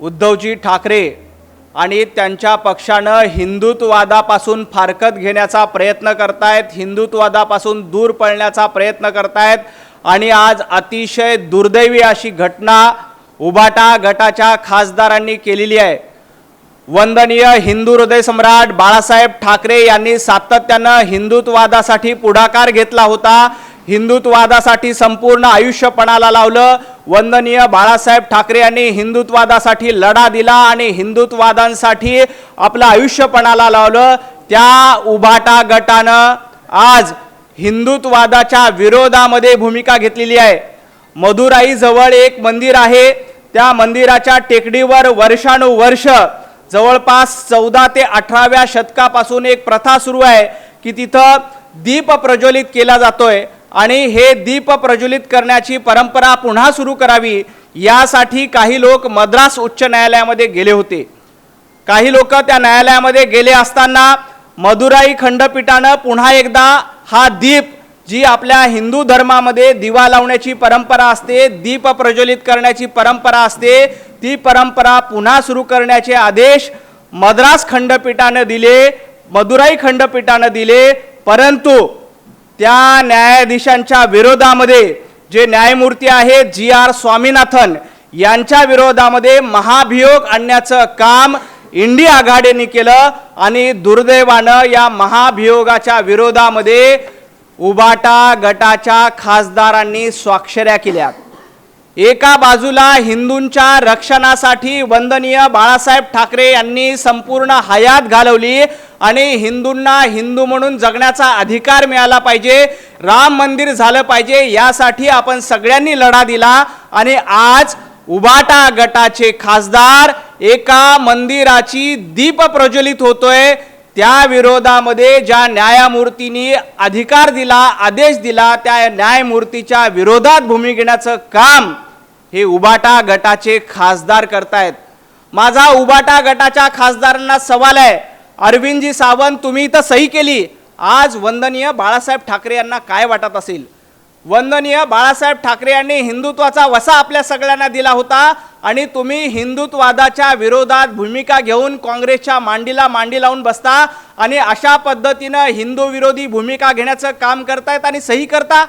उद्धवजी ठाकरे आणि त्यांच्या पक्षानं हिंदुत्ववादापासून फारकत घेण्याचा प्रयत्न करतायत, हिंदुत्ववादापासून दूर पळण्याचा प्रयत्न करतायत। आणि आज अतिशय दुर्दैवी अशी घटना उभाटा गटाच्या खासदारांनी केलेली आहे। वंदनीय हिंदू हृदय सम्राट बाळासाहेब ठाकरे यांनी सातत्यानं हिंदुत्ववादासाठी पुढाकार घेतला होता, हिंदुत्ववादासाठी संपूर्ण आयुष्य पणाला लावलं। वंदनीय बाळासाहेब ठाकरे यांनी हिंदुत्ववादासाठी लढा दिला आणि हिंदुत्ववादांसाठी आपलं आयुष्य पणाला लावलं। त्या उभाटा गटानं आज हिंदुत्ववादाच्या विरोधामध्ये भूमिका घेतलेली आहे। मदुराई जवळ एक मंदिर आहे, त्या मंदिराच्या टेकडीवर वर्षानुवर्ष जवळपास 14 ते 18व्या शतकापासून एक प्रथा सुरू आहे की तिथं दीप प्रज्वलित केला जातोय आणि हे दीप प्रज्वलित करण्याची परंपरा पुन्हा सुरू करावी यासाठी काही लोक मद्रास उच्च न्यायालयामध्ये गेले होते। काही लोक त्या न्यायालयामध्ये गेले असताना मदुराई खंडपीठानं पुन्हा एकदा हा दीप, जी आपल्या हिंदू धर्मामध्ये दिवा लावण्याची परंपरा असते, दीप प्रज्वलित करण्याची परंपरा असते, ती परंपरा पुन्हा सुरू करण्याचे आदेश मद्रास खंडपीठानं दिले, मदुराई खंडपीठानं दिले। परंतु त्या न्यायाधीशांच्या विरोधामध्ये जे न्यायमूर्ती आहेत GR स्वामीनाथन यांच्या विरोधामध्ये महाभियोग आणण्याचं काम इंडिया आघाडीने केलं आणि दुर्दैवानं या महाभियोगाच्या विरोधामध्ये उभाटा गटाच्या खासदारांनी स्वाक्षऱ्या केल्या। एका बाजूला हिंदूंच्या रक्षणासाठी वंदनीय बाळासाहेब ठाकरे यांनी संपूर्ण हयात घालवली आणि हिंदूंना हिंदू म्हणून जगण्याचा अधिकार मिळाला पाहिजे, राम मंदिर झालं पाहिजे यासाठी आपण सगळ्यांनी लढा दिला। आणि आज उभाटा गटाचे खासदार एका मंदिराची दीप प्रज्वलित होतोय, त्या विरोधामध्ये ज्या न्यायमूर्तींनी अधिकार दिला, आदेश दिला, त्या न्यायमूर्तीच्या विरोधात भूमिका घेण्याचं काम हे उभाटा गटाचे खासदार करतायत। माझा उभाटा गटाच्या खासदारांना सवाल आहे, अरविंदजी सावंत तुम्ही इथं सही केली, आज वंदनीय बाळासाहेब ठाकरे यांना काय वाटत असेल? वंदनीय बाळासाहेब ठाकरे यांनी हिंदुत्वाचा वसा आपल्या सगळ्यांना दिला होता आणि तुम्ही हिंदुत्ववादाच्या विरोधात भूमिका घेऊन काँग्रेसच्या मांडीला मांडी लावून बसता आणि अशा पद्धतीनं हिंदू विरोधी भूमिका घेण्याचं काम करतायत आणि सही करता।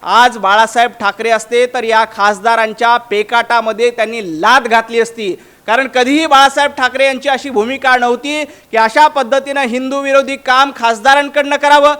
आज बाळासाहेब ठाकरे असते तर या खासदारांच्या पेकाटामध्ये त्यांनी लाथ घातली असती, कारण कधीही बाळासाहेब ठाकरे यांची अशी भूमिका नव्हती की अशा पद्धतीनं हिंदू विरोधी काम खासदारांकडनं करावं।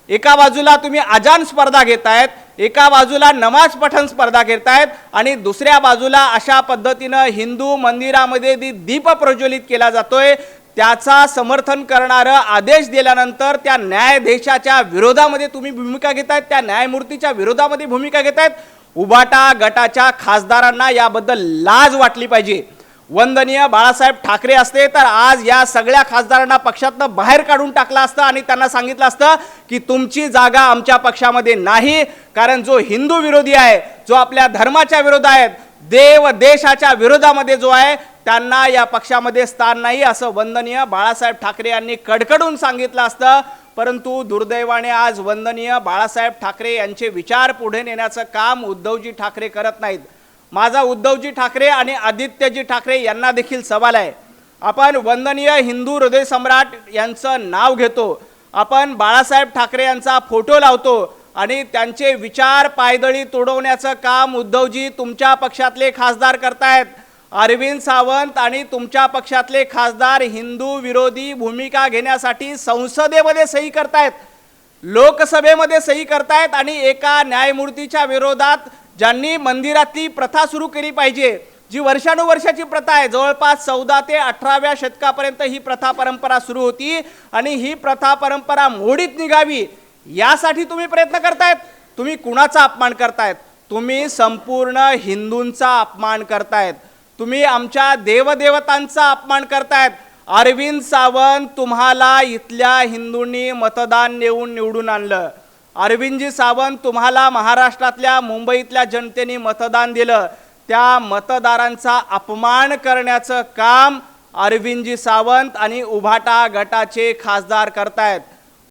एका बाजूला तुम्ही अजान स्पर्धा घेतायत, एका बाजूला नमाज पठण स्पर्धा घेतायत आणि दुसऱ्या बाजूला अशा पद्धतीनं हिंदू मंदिरामध्ये दीप प्रज्वलित केला जातोय, त्याचा समर्थन करणारं आदेश दिल्यानंतर त्या न्यायाधीशाच्या विरोधामध्ये तुम्ही भूमिका घेतायत, त्या न्यायमूर्तीच्या विरोधामध्ये भूमिका घेतायत। उभाटा गटाच्या खासदारांना याबद्दल लाज वाटली पाहिजे। वंदनीय बाळासाहेब ठाकरे असते तर आज या सगळ्या खासदारांना पक्षातनं बाहेर काढून टाकलं असतं आणि त्यांना सांगितलं असतं की तुमची जागा आमच्या पक्षामध्ये नाही, कारण जो हिंदू विरोधी आहे, जो आपल्या धर्माच्या विरोधात आहे, देव देशाच्या विरोधामध्ये जो आहे, त्यांना या पक्षामध्ये स्थान नाही असं वंदनीय बाळासाहेब ठाकरे यांनी कडकडून सांगितलं असतं। परंतु दुर्दैवाने आज वंदनीय बाळासाहेब ठाकरे यांचे विचार पुढे नेण्याचं काम उद्धवजी ठाकरे करत नाहीत। माझा उद्धवजी ठाकरे आणि आदित्यजी ठाकरे यांना देखील सवाल आहे, आपण वंदनीय हिंदू हृदय सम्राट यांचं नाव घेतो, आपण बाळासाहेब ठाकरे यांचा फोटो लावतो आणि त्यांचे विचार पायदळी तोडवण्याचं काम उद्धवजी तुमच्या पक्षातले खासदार करतायत। अरविंद सावंत आणि तुमच्या पक्षातले खासदार हिंदू विरोधी भूमिका घेण्यासाठी संसदेमध्ये सही करतायत, लोकसभेमध्ये सही करतायत आणि एका न्यायमूर्तीच्या विरोधात ज्यांनी मंदिरातली प्रथा सुरू केली पाहिजे, जी वर्षानुवर्षाची प्रथा आहे, जवळपास 14 ते 18व्या शतकापर्यंत ही प्रथा परंपरा सुरू होती आणि ही प्रथा परंपरा मोडीत निघावी यासाठी तुम्ही प्रयत्न करतायत। तुम्ही कुणाचा अपमान करतायत? तुम्ही संपूर्ण हिंदूंचा अपमान करतायत, तुम्ही आमच्या देवदेवतांचा अपमान करतायत। अरविंद सावंत तुम्हाला इथल्या हिंदूंनी मतदान देऊन निवडून आणलं, अरविंदजी सावंत तुम्हाला महाराष्ट्रातल्या मुंबईतल्या जनतेने मतदान दिलं, त्या मतदारांचा अपमान करण्याचं काम अरविंदजी सावंत आणि उभाटा गटाचे खासदार करतायत।